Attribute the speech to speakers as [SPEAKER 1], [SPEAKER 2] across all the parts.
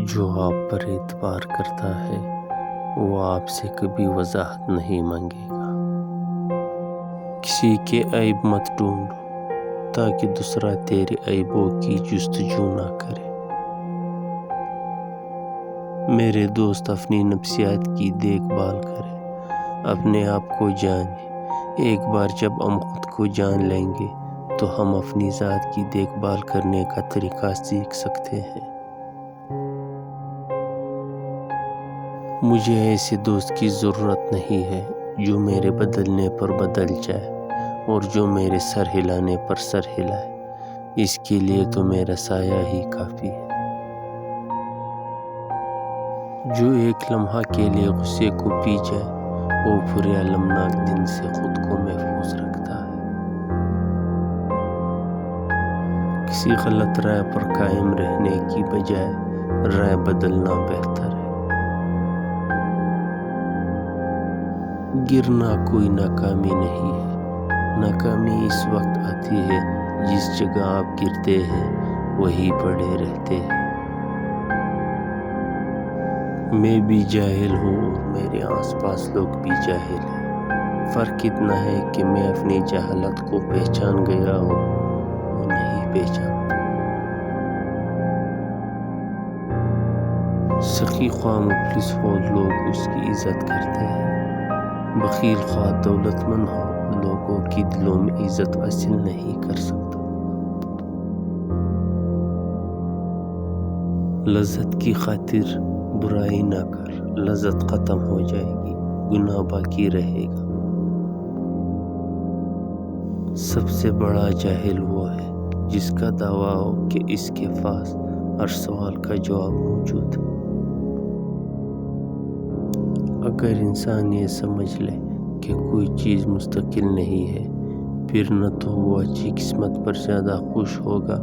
[SPEAKER 1] جو آپ پر اعتبار کرتا ہے وہ آپ سے کبھی وضاحت نہیں مانگے گا۔ کسی کے عیب مت ڈھونڈو تاکہ دوسرا تیرے عیبوں کی جستجو نہ کرے۔ میرے دوست اپنی نفسیات کی دیکھ بھال کریں، اپنے آپ کو جانیں۔ ایک بار جب ہم خود کو جان لیں گے تو ہم اپنی ذات کی دیکھ بھال کرنے کا طریقہ سیکھ سکتے ہیں۔ مجھے ایسے دوست کی ضرورت نہیں ہے جو میرے بدلنے پر بدل جائے اور جو میرے سر ہلانے پر سر ہلائے۔ اس کے لیے تو میرا سایہ ہی کافی ہے۔ جو ایک لمحہ کے لیے غصے کو پی جائے وہ پورے المناک دن سے خود کو محفوظ رکھتا ہے۔ کسی غلط رائے پر قائم رہنے کی بجائے رائے بدلنا بہتر ہے۔ گرنا کوئی ناکامی نہیں ہے، ناکامی اس وقت آتی ہے جس جگہ آپ گرتے ہیں وہیں پڑے رہتے ہیں۔ میں بھی جاہل ہوں اور میرے آس پاس لوگ بھی جاہل ہیں۔ فرق اتنا ہے کہ میں اپنی جہالت کو پہچان گیا ہوں، وہ نہیں پہچانتا۔ سخی خواہ مفلس ہو لوگ اس کی عزت کرتے ہیں، بخیل خواہ دولت مند ہو لوگوں کی دلوں میں عزت حاصل نہیں کر سکتا۔ لذت کی خاطر برائی نہ کر، لذت ختم ہو جائے گی، گناہ باقی رہے گا۔ سب سے بڑا جاہل وہ ہے جس کا دعویٰ ہو کہ اس کے پاس ہر سوال کا جواب موجود ہے۔ اگر انسان یہ سمجھ لے کہ کوئی چیز مستقل نہیں ہے، پھر نہ تو وہ اچھی قسمت پر زیادہ خوش ہوگا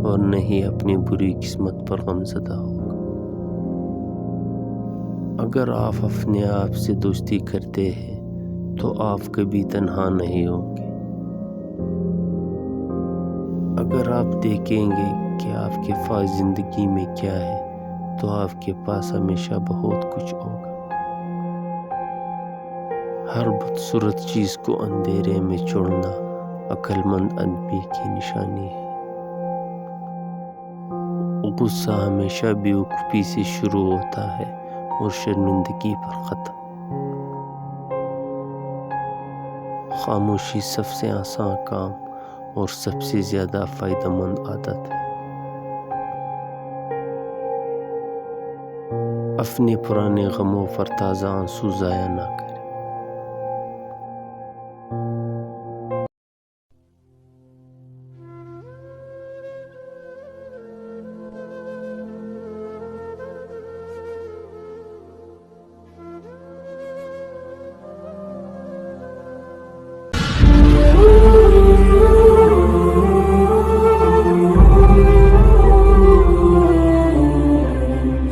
[SPEAKER 1] اور نہ ہی اپنی بری قسمت پر غمزدہ ہوگا۔ اگر آپ اپنے آپ سے دوستی کرتے ہیں تو آپ کبھی تنہا نہیں ہوں گے۔ اگر آپ دیکھیں گے کہ آپ کے پاس زندگی میں کیا ہے تو آپ کے پاس ہمیشہ بہت کچھ ہوگا۔ ہر بدصورت چیز کو اندھیرے میں چھوڑنا عقل مند آدمی کی نشانی ہے۔ غصہ ہمیشہ بیوقوفی سے شروع ہوتا ہے اور شرمندگی پر ختم۔ خاموشی سب سے آسان کام اور سب سے زیادہ فائدہ مند عادت ہے۔ اپنے پرانے غموں پر تازہ آنسو ضائع نہ کریں۔